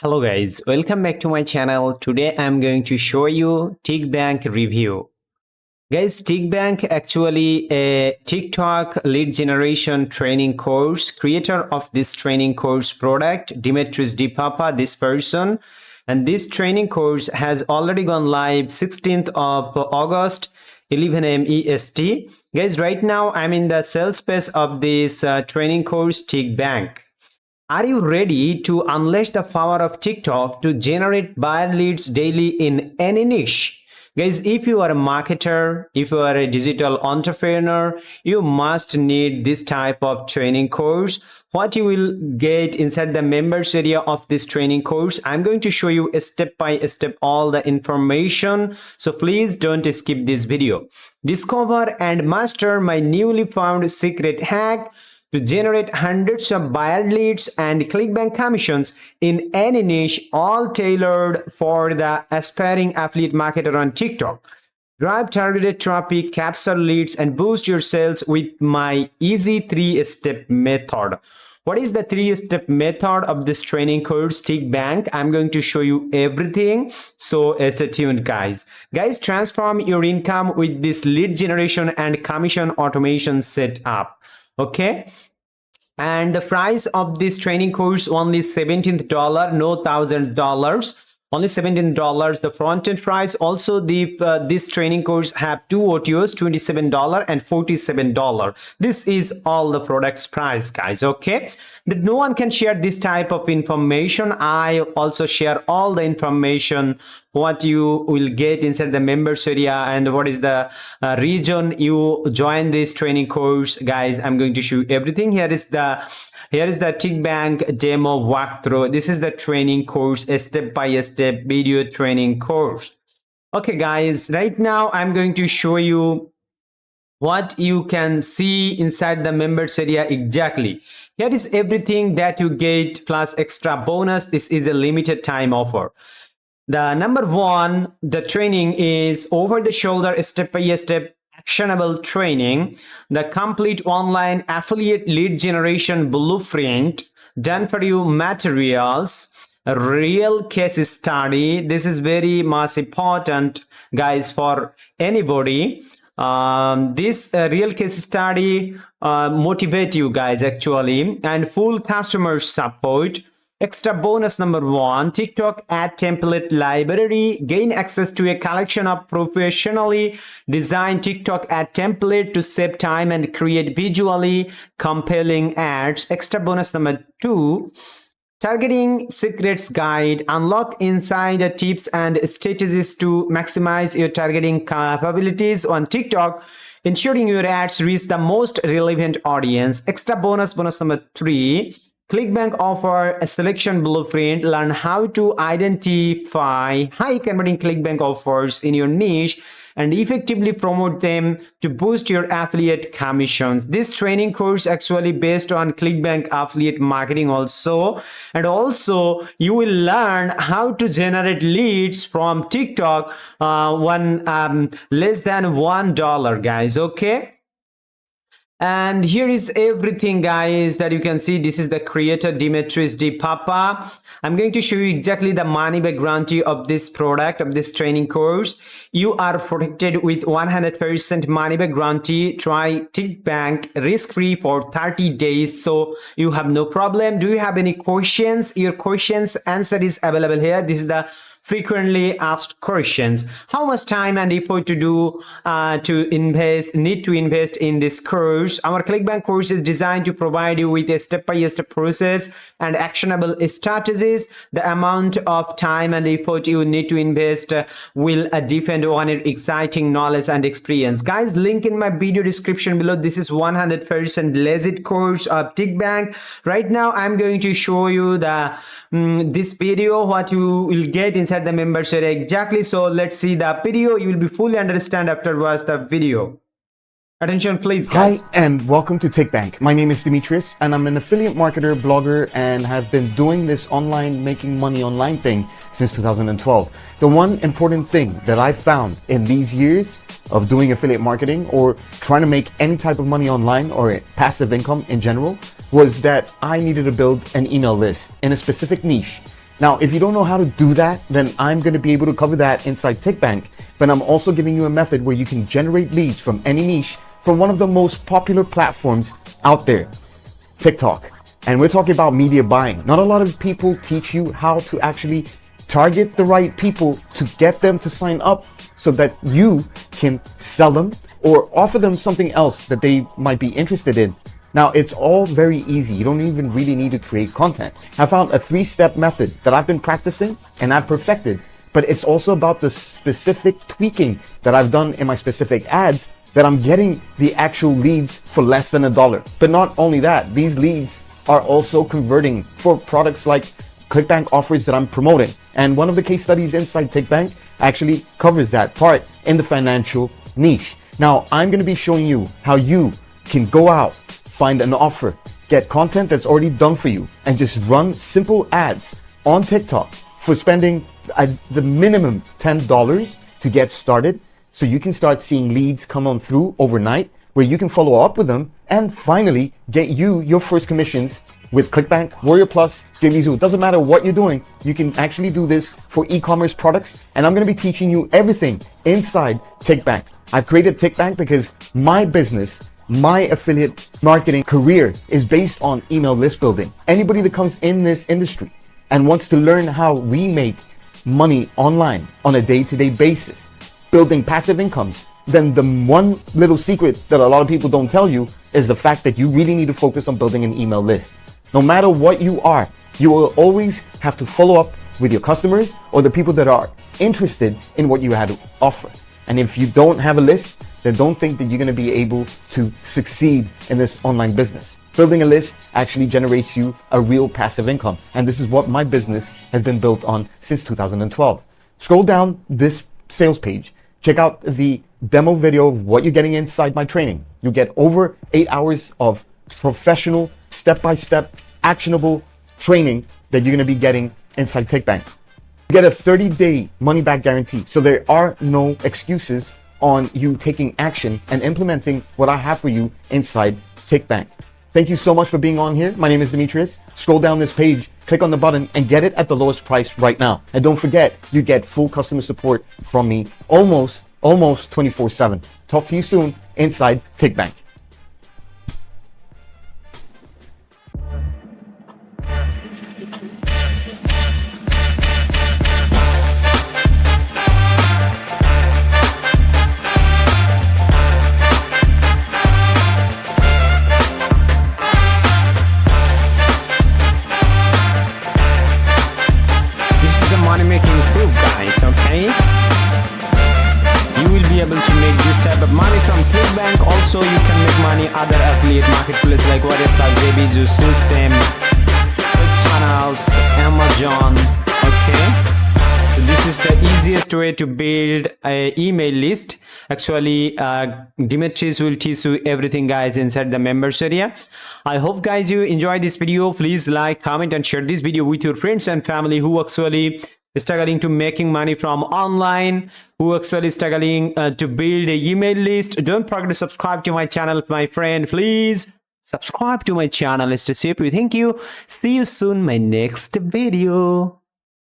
Hello guys, welcome back to my channel. Today I'm going to show you TikBank review. Guys, TikBank actually a TikTok lead generation training course. Creator of this training course product, Dimitris Dipapa, this person. And this training course has already gone live 16th of August, 11 a.m. EST. Guys, right now I'm in the sales phase of this training course, TikBank. Are you ready to unleash the power of TikTok to generate buyer leads daily in any niche? Guys, if you are a marketer, if you are a digital entrepreneur, you must need this type of training course. What you will get inside the members area of this training course, I'm going to show you step by step all the information. So please don't skip this video. Discover and master my newly found secret hack to generate hundreds of buyer leads and ClickBank commissions in any niche, all tailored for the aspiring affiliate marketer on TikTok. Drive targeted traffic, capture leads, and boost your sales with my easy 3-step method. What is the 3-step method of this training course, TikBank? I'm going to show you everything. So stay tuned, guys. Guys, transform your income with this lead generation and commission automation setup. Okay, and the price of this training course only $17, no $1,000, only $17. The front end price also this training course have two OTOs, $27 and $47. This is all the product's price, guys. Okay, that no one can share this type of information. I also share all the information what you will get inside the members area and what is the region you join this training course. Guys, I'm going to show you everything. Here is the TikBank demo walkthrough. This is the training course, a step-by-step video training course. Okay, guys, right now I'm going to show you what you can see inside the members area exactly. Here is everything that you get plus extra bonus. This is a limited time offer. The number one, the training is over the shoulder, step-by-step actionable training, the complete online affiliate lead generation blueprint, done for you materials, a real case study. This is very much important, guys, for anybody. This real case study motivate you guys actually, and full customer support. Extra bonus number one, TikTok ad template library. Gain access to a collection of professionally designed TikTok ad template to save time and create visually compelling ads. Extra bonus number two, targeting secrets guide. Unlock insider tips and strategies to maximize your targeting capabilities on TikTok, ensuring your ads reach the most relevant audience. Extra bonus number three, ClickBank offer a selection blueprint. Learn how to identify high converting ClickBank offers in your niche and effectively promote them to boost your affiliate commissions. This training course actually based on ClickBank affiliate marketing also, and also you will learn how to generate leads from TikTok less than $1, guys. Okay, and here is everything, guys, that you can see. This is the creator, Dimitris Dipapa. I'm going to show you exactly the money back guarantee of this product, of this training course. You are protected with 100% money back guarantee. Try TikBank risk-free for 30 days, so you have no problem. Do you have any questions? Your questions answer is available here. This is the frequently asked questions. How much time and effort need to invest in this course? Our ClickBank course is designed to provide you with a step-by-step process and actionable strategies. The amount of time and effort you need to invest will depend on your exciting knowledge and experience. Guys, link in my video description below. This is 100% legit course of TikBank. Right now I'm going to show you this video, what you will get inside the members area exactly. So let's see the video. You will be fully understand after watch the video. Attention please, guys. Hi and welcome to TikBank. My name is Dimitris and I'm an affiliate marketer, blogger, and have been doing this making money online thing since 2012. The one important thing that I found in these years of doing affiliate marketing or trying to make any type of money online or passive income in general was that I needed to build an email list in a specific niche Now, if you don't know how to do that, then I'm going to be able to cover that inside TikBank. But I'm also giving you a method where you can generate leads from any niche from one of the most popular platforms out there, TikTok. And we're talking about media buying. Not a lot of people teach you how to actually target the right people to get them to sign up so that you can sell them or offer them something else that they might be interested in. Now, it's all very easy. You don't even really need to create content. I found a 3-step method that I've been practicing and I've perfected, but it's also about the specific tweaking that I've done in my specific ads that I'm getting the actual leads for less than $1. But not only that, these leads are also converting for products like ClickBank offers that I'm promoting. And one of the case studies inside TikBank actually covers that part in the financial niche. Now, I'm going to be showing you how you can go out, find an offer, get content that's already done for you, and just run simple ads on TikTok for spending the minimum $10 to get started, so you can start seeing leads come on through overnight where you can follow up with them and finally get you your first commissions with ClickBank, Warrior Plus, JVZoo. It doesn't matter what you're doing. You can actually do this for e-commerce products. And I'm going to be teaching you everything inside TikBank. I've created TikBank because my business, my affiliate marketing career is based on email list building. Anybody that comes in this industry and wants to learn how we make money online on a day-to-day basis, building passive incomes, then the one little secret that a lot of people don't tell you is the fact that you really need to focus on building an email list. No matter what you are, you will always have to follow up with your customers or the people that are interested in what you had to offer. And if you don't have a list, then don't think that you're going to be able to succeed in this online business. Building a list actually generates you a real passive income. And this is what my business has been built on since 2012. Scroll down this sales page. Check out the demo video of what you're getting inside my training. You get over 8 hours of professional, step-by-step, actionable training that you're going to be getting inside TikBank. You get a 30-day money-back guarantee. So there are no excuses on you taking action and implementing what I have for you inside TikBank. Thank you so much for being on here. My name is Demetrius. Scroll down this page, click on the button, and get it at the lowest price right now. And don't forget, you get full customer support from me almost 24/7. Talk to you soon inside TikBank. Money making proof, guys. Okay, you will be able to make this type of money from TikBank. Also, you can make money other affiliate marketplaces like Warrior Plus, JVZoo, System, Channels, Amazon. Okay, so this is the easiest way to build a email list. Actually, Demetrius will teach you everything, guys, inside the members area. I hope, guys, you enjoyed this video. Please like, comment, and share this video with your friends and family who actually struggling to making money from online, who actually struggling to build a email list. Don't forget to subscribe to my channel, my friend. Please subscribe to my channel. Stay safe. Thank you. See you soon my next video.